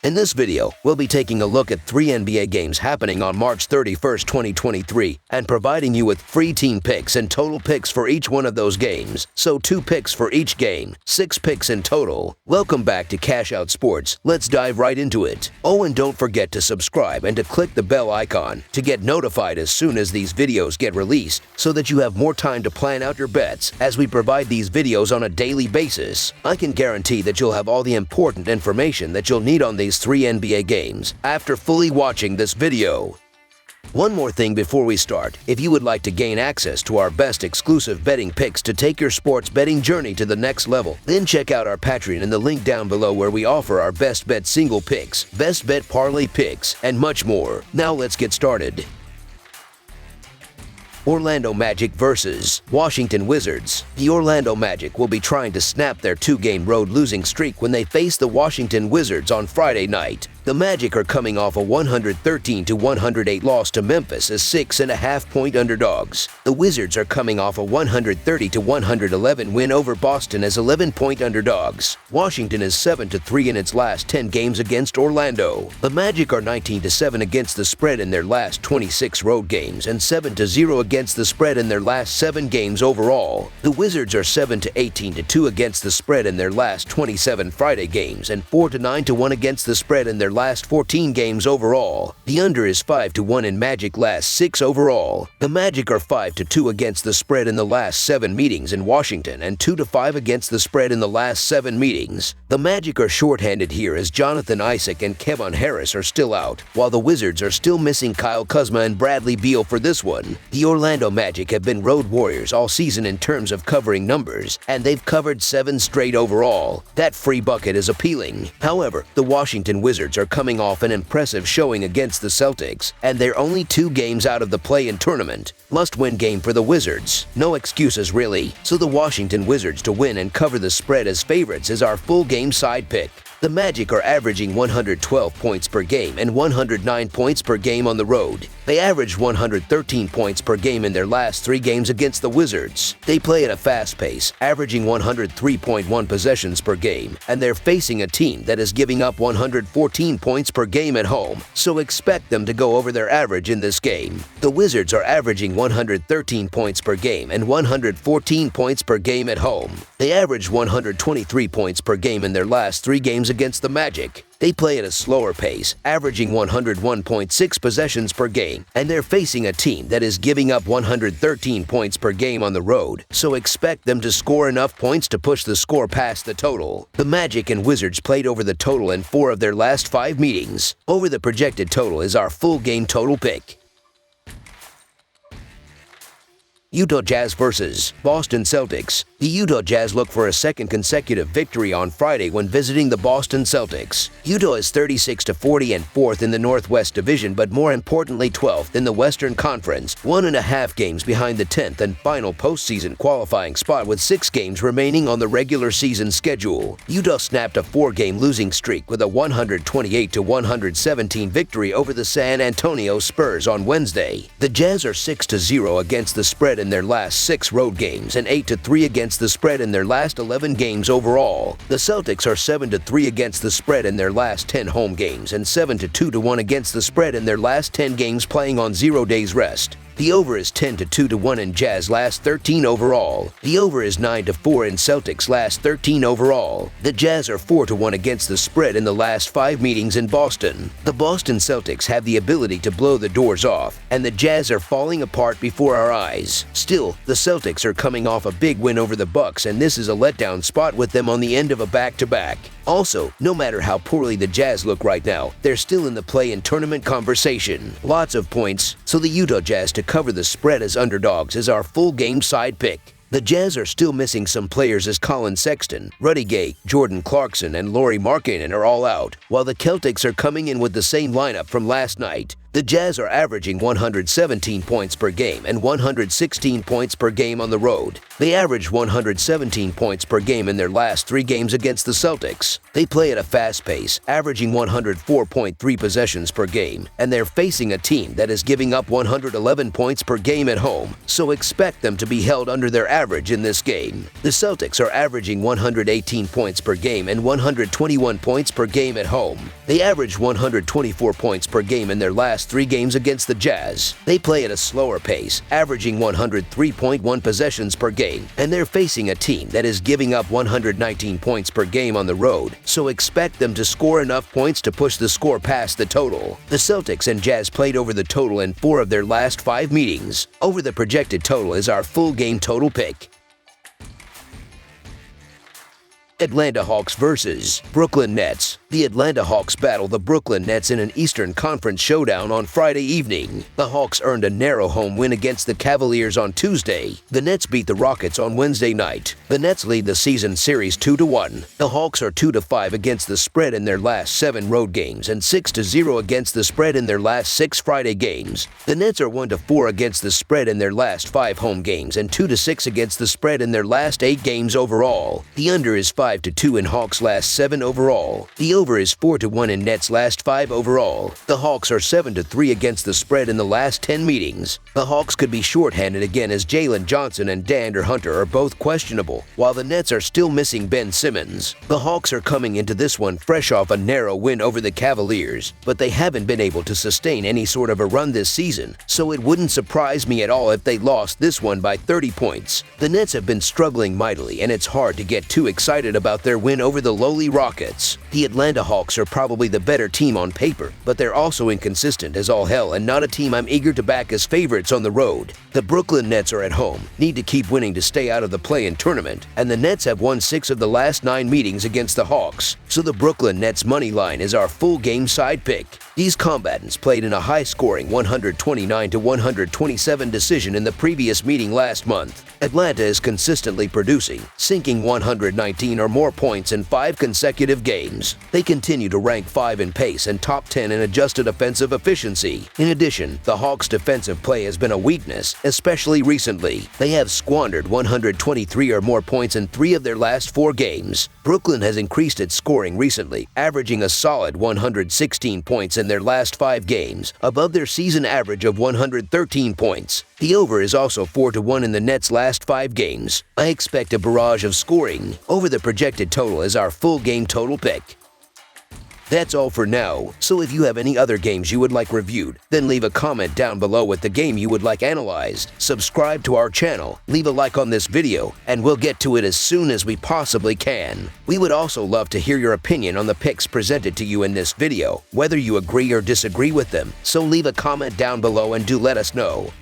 In this video, we'll be taking a look at 3 NBA games happening on March 31st, 2023, and providing you with free team picks and total picks for each one of those games. So 2 picks for each game, 6 picks in total. Welcome back to Cash Out Sports. Let's dive right into it. Oh, and don't forget to subscribe and to click the bell icon to get notified as soon as these videos get released, so that you have more time to plan out your bets as we provide these videos on a daily basis. I can guarantee that you'll have all the important information that you'll need on these 3 NBA games after fully watching this video. One more thing before we start: if you would like to gain access to our best exclusive betting picks to take your sports betting journey to the next level, then check out our Patreon in the link down below, where we offer our best bet single picks, best bet parlay picks, and much more. Now let's get started. Orlando Magic versus Washington Wizards. The Orlando Magic will be trying to snap their 2-game road losing streak when they face the Washington Wizards on Friday night. The Magic are coming off a 113-108 loss to Memphis as 6.5-point underdogs. The Wizards are coming off a 130-111 win over Boston as 11-point underdogs. Washington is 7-3 in its last 10 games against Orlando. The Magic are 19-7 against the spread in their last 26 road games and 7-0 against the spread in their last 7 games overall. The Wizards are 7-18-2 against the spread in their last 27 Friday games and 4-9-1 against the spread in their last 14 games overall. The under is 5-1 in Magic last 6 overall. The Magic are 5-2 against the spread in the last 7 meetings in Washington and 2-5 against the spread in the last 7 meetings. The Magic are shorthanded here as Jonathan Isaac and Kevin Harris are still out, while the Wizards are still missing Kyle Kuzma and Bradley Beal for this one. The Orlando Magic have been road warriors all season in terms of covering numbers, and they've covered 7 straight overall. That free bucket is appealing. However, the Washington Wizards are coming off an impressive showing against the Celtics, and they're only 2 games out of the play-in tournament. Must-win game for the Wizards. No excuses really. So the Washington Wizards to win and cover the spread as favorites is our full game side pick. The Magic are averaging 112 points per game and 109 points per game on the road. They averaged 113 points per game in their last 3 games against the Wizards. They play at a fast pace, averaging 103.1 possessions per game, and they're facing a team that is giving up 114 points per game at home, so expect them to go over their average in this game. The Wizards are averaging 113 points per game and 114 points per game at home. They averaged 123 points per game in their last 3 games against the Magic. They play at a slower pace, averaging 101.6 possessions per game, and they're facing a team that is giving up 113 points per game on the road, so expect them to score enough points to push the score past the total. The Magic and Wizards played over the total in 4 of their last 5 meetings. Over the projected total is our full game total pick. Utah Jazz versus Boston Celtics. The Utah Jazz look for a second consecutive victory on Friday when visiting the Boston Celtics. Utah is 36-40 and 4th in the Northwest Division, but more importantly 12th in the Western Conference, 1.5 games behind the 10th and final postseason qualifying spot with 6 games remaining on the regular season schedule. Utah snapped a 4-game losing streak with a 128-117 victory over the San Antonio Spurs on Wednesday. The Jazz are 6-0 against the spread in their last 6 road games and 8-3 against the spread in their last 11 games overall. The Celtics are 7-3 against the spread in their last 10 home games and 7-2-1 against the spread in their last 10 games playing on 0 days rest. The over is 10-2-1 in Jazz last 13 overall. The over is 9-4 in Celtics last 13 overall. The Jazz are 4-1 against the spread in the last 5 meetings in Boston. The Boston Celtics have the ability to blow the doors off, and the Jazz are falling apart before our eyes. Still, the Celtics are coming off a big win over the Bucks, and this is a letdown spot with them on the end of a back-to-back. Also, no matter how poorly the Jazz look right now, they're still in the play-in tournament conversation. Lots of points, so the Utah Jazz to cover the spread as underdogs is our full game side pick. The Jazz are still missing some players as Colin Sexton, Rudy Gay, Jordan Clarkson, and Lauri Markkanen are all out, while the Celtics are coming in with the same lineup from last night. The Jazz are averaging 117 points per game and 116 points per game on the road. They averaged 117 points per game in their last 3 games against the Celtics. They play at a fast pace, averaging 104.3 possessions per game, and they're facing a team that is giving up 111 points per game at home, so expect them to be held under their average in this game. The Celtics are averaging 118 points per game and 121 points per game at home. They averaged 124 points per game in their last 3 games against the Jazz. They play at a slower pace, averaging 103.1 possessions per game, and they're facing a team that is giving up 119 points per game on the road, so expect them to score enough points to push the score past the total. The Celtics and Jazz played over the total in 4 of their last 5 meetings. Over the projected total is our full game total pick. Atlanta Hawks vs. Brooklyn Nets. The Atlanta Hawks battle the Brooklyn Nets in an Eastern Conference showdown on Friday evening. The Hawks earned a narrow home win against the Cavaliers on Tuesday. The Nets beat the Rockets on Wednesday night. The Nets lead the season series 2-1. The Hawks are 2-5 against the spread in their last 7 road games and 6-0 against the spread in their last 6 Friday games. The Nets are 1-4 against the spread in their last 5 home games and 2-6 against the spread in their last 8 games overall. The under is 5-2 in Hawks' last 7 overall. The over is 4-1 in Nets' last 5 overall. The Hawks are 7-3 against the spread in the last 10 meetings. The Hawks could be shorthanded again as Jalen Johnson and De'Aaron Hunter are both questionable, while the Nets are still missing Ben Simmons. The Hawks are coming into this one fresh off a narrow win over the Cavaliers, but they haven't been able to sustain any sort of a run this season, so it wouldn't surprise me at all if they lost this one by 30 points. The Nets have been struggling mightily, and it's hard to get too excited about their win over the lowly Rockets. The Atlanta Hawks are probably the better team on paper, but they're also inconsistent as all hell and not a team I'm eager to back as favorites on the road. The Brooklyn Nets are at home, need to keep winning to stay out of the play-in tournament, and the Nets have won 6 of the last 9 meetings against the Hawks, so the Brooklyn Nets money line is our full game side pick. These combatants played in a high-scoring 129-127 decision in the previous meeting last month. Atlanta is consistently producing, sinking 119 or more points in 5 consecutive games. They continue to rank 5 in pace and top 10 in adjusted offensive efficiency. In addition, the Hawks' defensive play has been a weakness, especially recently. They have squandered 123 or more points in 3 of their last 4 games. Brooklyn has increased its scoring recently, averaging a solid 116 points in their last 5 games, above their season average of 113 points. The over is also 4-1 in the Nets' last 5 games. I expect a barrage of scoring. Over the projected total is our full game total pick. That's all for now, so if you have any other games you would like reviewed, then leave a comment down below with the game you would like analyzed. Subscribe to our channel, leave a like on this video, and we'll get to it as soon as we possibly can. We would also love to hear your opinion on the picks presented to you in this video, whether you agree or disagree with them, so leave a comment down below and do let us know.